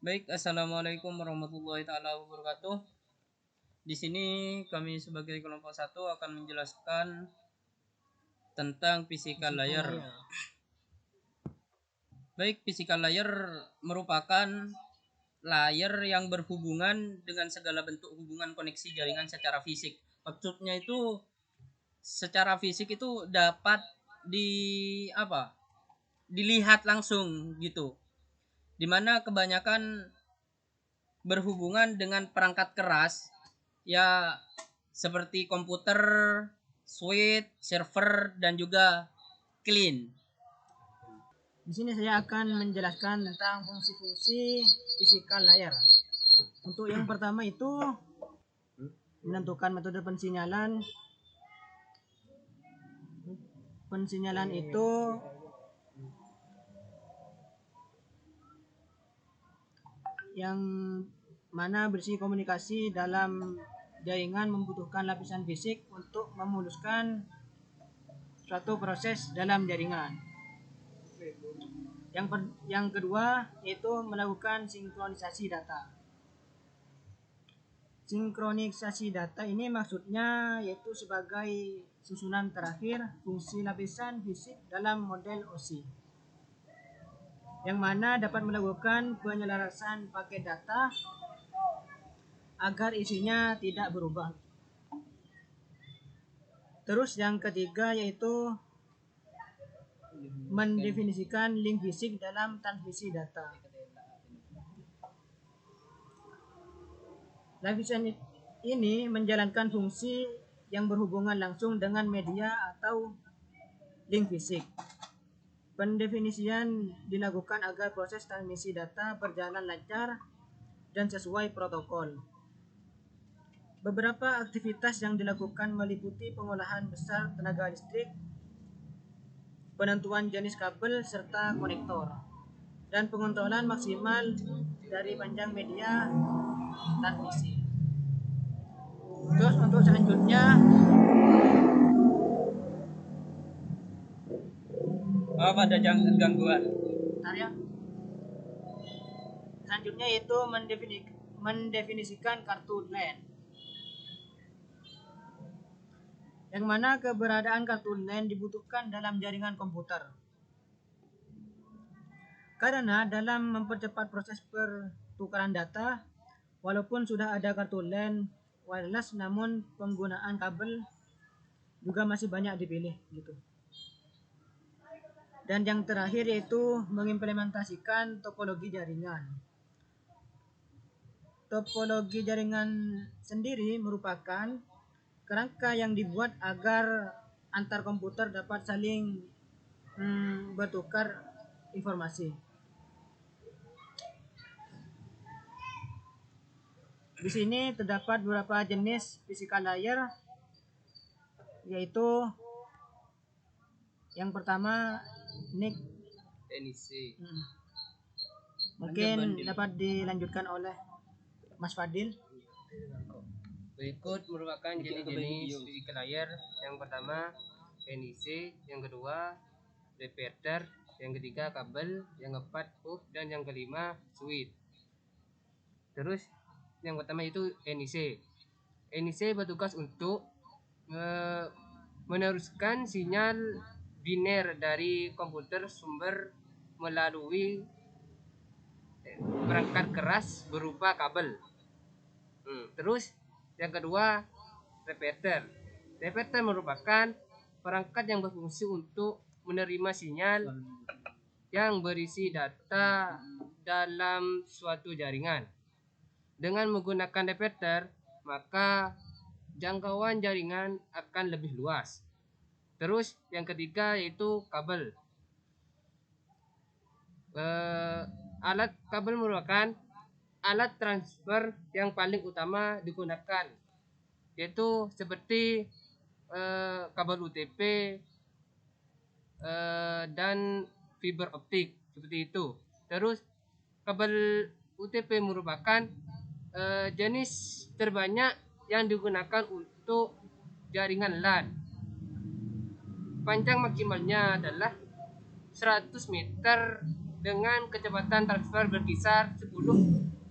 Baik, assalamualaikum warahmatullahi taala wabarakatuh. Di sini kami sebagai kelompok satu akan menjelaskan tentang fisika layar. Baik, fisika layar merupakan layar yang berhubungan dengan segala bentuk hubungan koneksi jaringan secara fisik. Maksudnya itu secara fisik itu dapat di apa? Dilihat langsung gitu. Dimana kebanyakan berhubungan dengan perangkat keras ya seperti komputer, switch, server dan juga clean. Di sini saya akan menjelaskan tentang fungsi-fungsi fisika layar. Untuk yang pertama itu menentukan metode pensinyalan. Pensinyalan itu yang mana berisi komunikasi dalam jaringan membutuhkan lapisan fisik untuk memuluskan suatu proses dalam jaringan. Yang kedua yaitu melakukan sinkronisasi data. Sinkronisasi data ini maksudnya yaitu sebagai susunan terakhir fungsi lapisan fisik dalam model OSI, yang mana dapat melakukan penyelarasan paket data agar isinya tidak berubah. Terus yang ketiga yaitu mendefinisikan link fisik dalam transmisi data. Lapisan ini menjalankan fungsi yang berhubungan langsung dengan media atau link fisik. Pendefinisian dilakukan agar proses transmisi data berjalan lancar dan sesuai protokol. Beberapa aktivitas yang dilakukan meliputi pengolahan besar tenaga listrik, penentuan jenis kabel serta konektor, dan pengontrolan maksimal dari panjang media transmisi. Terus untuk selanjutnya Ada gangguan. Selanjutnya yaitu mendefinisikan kartu LAN, yang mana keberadaan kartu LAN dibutuhkan dalam jaringan komputer. Karena dalam mempercepat proses pertukaran data, walaupun sudah ada kartu LAN wireless, namun penggunaan kabel juga masih banyak dipilih gitu. Dan yang terakhir yaitu mengimplementasikan topologi jaringan. Topologi jaringan sendiri merupakan kerangka yang dibuat agar antar komputer dapat saling bertukar informasi. Di sini terdapat beberapa jenis fisika layar, yaitu yang pertama NIC. Mungkin dapat dilanjutkan oleh Mas Fadil. Berikut merupakan jenis-jenis fisika layar. Yang pertama NIC, yang kedua repeater, yang ketiga kabel, yang keempat hub, dan yang kelima switch. Terus yang pertama itu NIC. NIC bertugas untuk meneruskan sinyal biner dari komputer sumber melalui perangkat keras berupa kabel. Terus yang kedua repeater. Repeater merupakan perangkat yang berfungsi untuk menerima sinyal yang berisi data dalam suatu jaringan. Dengan menggunakan repeater, maka jangkauan jaringan akan lebih luas. Terus yang ketiga yaitu kabel. Alat kabel merupakan alat transfer yang paling utama digunakan, yaitu seperti kabel UTP dan fiber optik seperti itu. Terus kabel UTP merupakan jenis terbanyak yang digunakan untuk jaringan LAN. Panjang maksimalnya adalah 100 meter dengan kecepatan transfer berkisar 10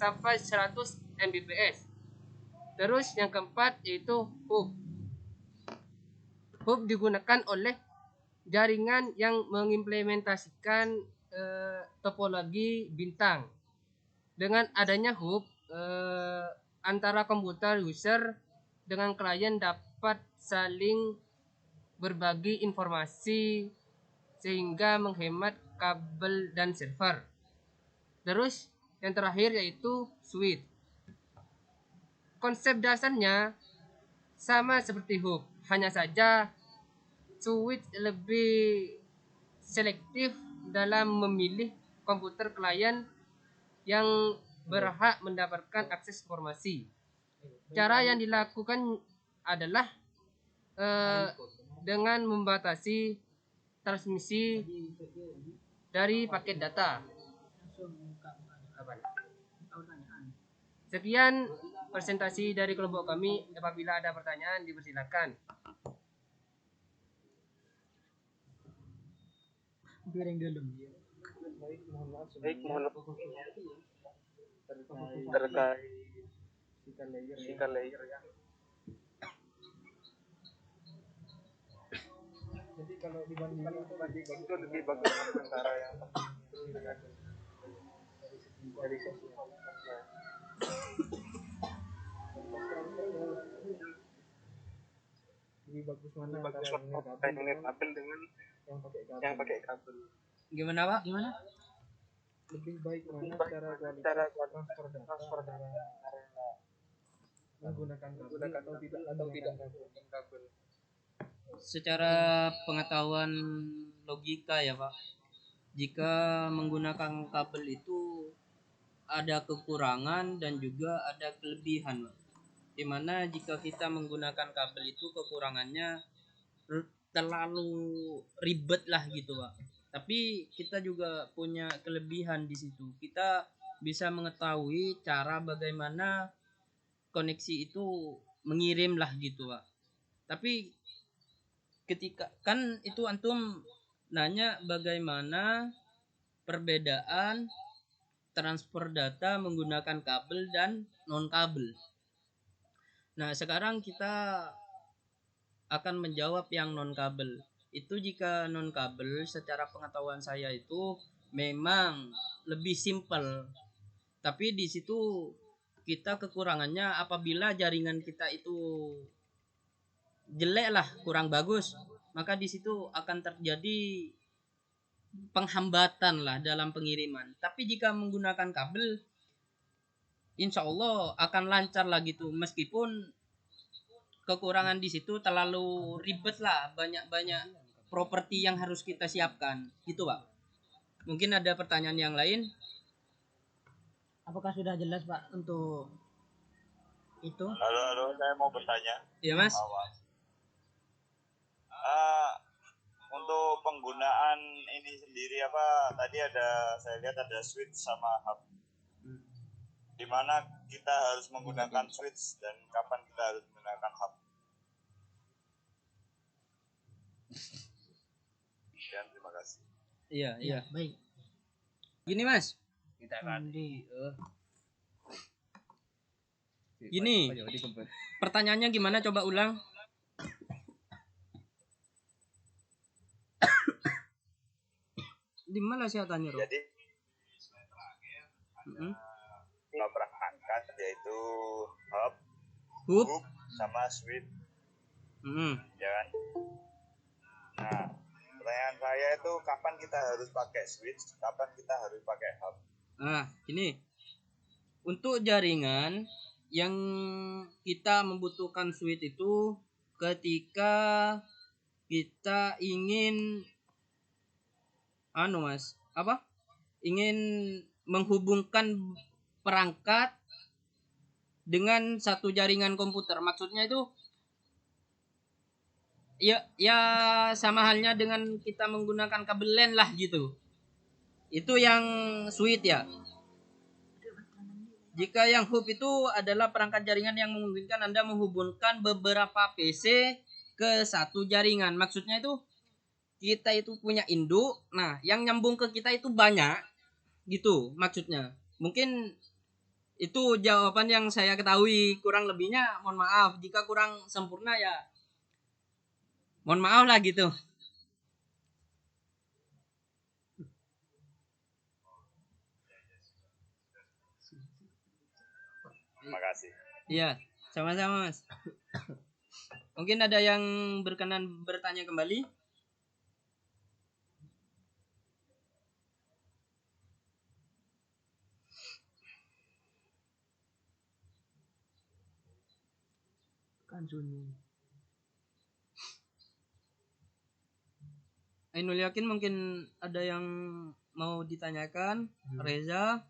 sampai 100 Mbps. Terus yang keempat yaitu hub. Hub digunakan oleh jaringan yang mengimplementasikan topologi bintang. Dengan adanya hub, antara komputer user dengan klien dapat saling berbagi informasi sehingga menghemat kabel dan server. Terus yang terakhir yaitu switch. Konsep dasarnya sama seperti hub, hanya saja switch lebih selektif dalam memilih komputer klien yang berhak mendapatkan akses informasi. Cara yang dilakukan adalah dengan membatasi transmisi dari paket data. Sekian presentasi dari kelompok kami. Apabila ada pertanyaan dipersilakan. Piring dulu. Baik, mohon terkait physical layer ya. Jadi kalau dibandingkan Itu lebih bagus antara yang dari sisi lebih bagus mana internet kabel dengan yang pakai kabel. Gimana Pak? Gimana? Lebih baik mana cara transfer data menggunakan kabel atau tidak kabel. Secara pengetahuan logika ya Pak, jika menggunakan kabel itu ada kekurangan dan juga ada kelebihan Pak. Dimana jika kita menggunakan kabel itu kekurangannya terlalu ribet lah gitu Pak. Tapi kita juga punya kelebihan di situ. Kita bisa mengetahui cara bagaimana koneksi itu mengirim lah gitu Pak. Tapi ketika kan itu antum nanya bagaimana perbedaan transfer data menggunakan kabel dan non kabel. Nah, sekarang kita akan menjawab yang non kabel. Itu jika non kabel secara pengetahuan saya itu memang lebih simpel. Tapi di situ kita kekurangannya apabila jaringan kita itu jelek lah, kurang bagus, maka di situ akan terjadi penghambatan lah dalam pengiriman. Tapi jika menggunakan kabel, insya Allah akan lancar lah gitu, meskipun kekurangan di situ terlalu ribet lah, banyak properti yang harus kita siapkan gitu Pak. Mungkin ada pertanyaan yang lain? Apakah sudah jelas Pak untuk itu? Halo, saya mau bertanya. Iya Mas. Untuk penggunaan ini sendiri apa tadi saya lihat ada switch sama hub. Di mana kita harus menggunakan switch dan kapan kita harus menggunakan hub. Sekian, terima kasih. Iya. Baik. Gini Mas. Gini. Pertanyaannya gimana, coba ulang. Di mana sih tanya Rob? Jadi dua perangkat yaitu hub sama switch. Ya kan? Nah, pertanyaan saya itu kapan kita harus pakai switch, kapan kita harus pakai hub? Nah, ini untuk jaringan yang kita membutuhkan switch itu ketika kita ingin ingin menghubungkan perangkat dengan satu jaringan komputer. Maksudnya itu ya sama halnya dengan kita menggunakan kabel LAN lah gitu. Itu yang switch ya. Jika yang hub itu adalah perangkat jaringan yang memungkinkan Anda menghubungkan beberapa PC ke satu jaringan. Maksudnya itu kita itu punya induk. Nah, yang nyambung ke kita itu banyak. gitu maksudnya. Mungkin itu jawaban yang saya ketahui, kurang lebihnya mohon maaf. Jika kurang sempurna ya mohon maaf lah gitu. Terima kasih. Iya, sama-sama Mas. Mungkin ada yang berkenan bertanya kembali? Kan sunyi. Ainul Yakin mungkin ada yang mau ditanyakan. Reza.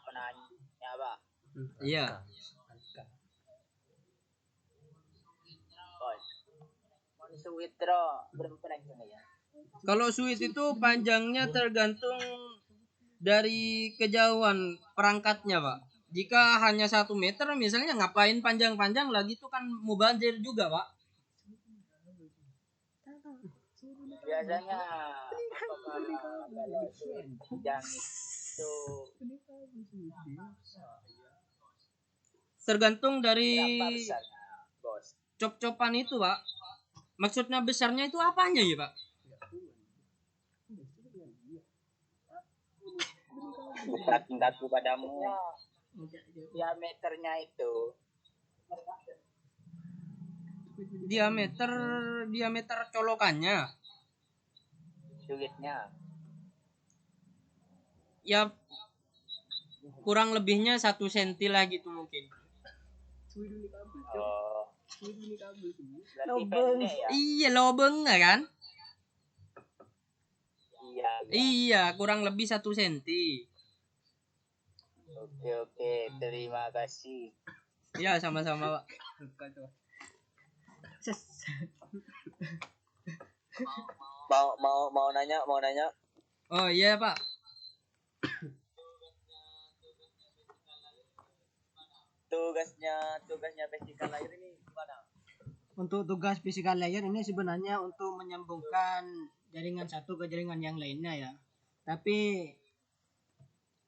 Penanya Pak. Iya. Bos. Mau suwitro berapa panjang ya? Kalau suite itu panjangnya tergantung dari kejauhan perangkatnya, Pak. Jika hanya 1 meter misalnya, ngapain panjang-panjang lagi, itu kan mubazir juga, Pak. Biasanya apakah kalau panjang itu Tergantung dari berapa besarnya, Bos? cop-copan itu, Pak. Maksudnya besarnya itu apanya ya, Pak? Aku padamu diameternya itu diameter colokannya sulitnya ya kurang lebihnya 1 senti lah gitu mungkin. berarti pendek ya? Iya, lobeng kan? Iya. Iya, kurang lebih 1 senti. Oke, terima kasih. Iya, sama-sama, Pak. Mau nanya. Oh iya, Pak. Tugasnya physical layer ini gimana? Untuk tugas physical layer ini sebenarnya untuk menyambungkan jaringan satu ke jaringan yang lainnya ya. Tapi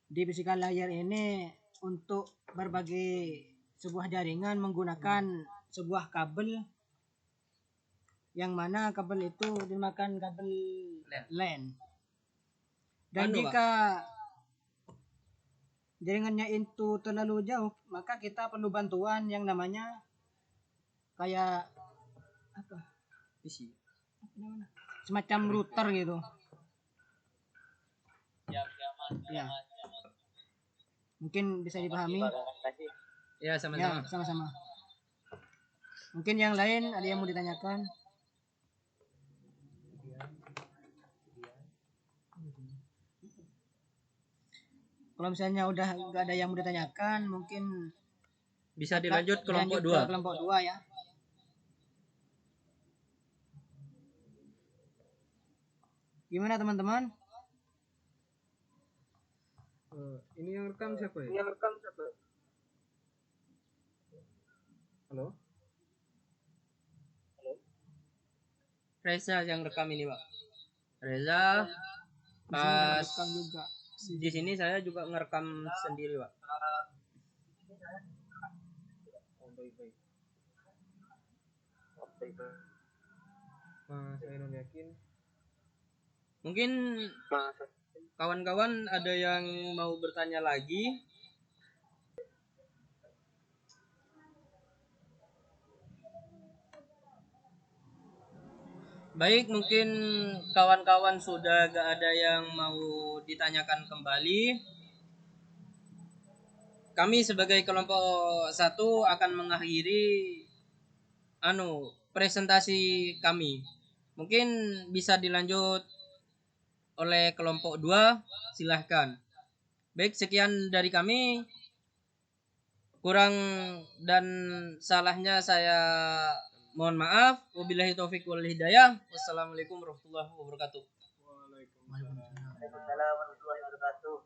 di physical layer ini untuk berbagai sebuah jaringan menggunakan sebuah kabel, yang mana kabel itu dinamakan kabel LAN. Dan jika jaringannya itu terlalu jauh, maka kita perlu bantuan yang namanya kayak apa? Semacam router gitu. Ya. Mungkin bisa dipahami. Ya, sama-sama. Ya, sama-sama. Mungkin yang lain ada yang mau ditanyakan? Kalau misalnya udah nggak ada yang mau ditanyakan, mungkin Bisa dilanjut kelompok 2. Kelompok 2 ya. Gimana teman-teman? Ini yang rekam siapa ya? Halo? Reza yang rekam ini, Pak. Reza pas Rekam juga. di sini saya juga ngerekam sendiri, Pak. Mas Ainul Yakin. Mungkin kawan-kawan ada yang mau bertanya lagi? Baik, mungkin kawan-kawan sudah gak ada yang mau ditanyakan kembali. Kami sebagai kelompok 1 akan mengakhiri presentasi kami. Mungkin bisa dilanjut oleh kelompok 2, silahkan. Baik, sekian dari kami. Kurang dan salahnya saya mohon maaf. Wabillahi taufik wal hidayah. Wassalamualaikum warahmatullahi wabarakatuh. Waalaikumsalam warahmatullahi wabarakatuh.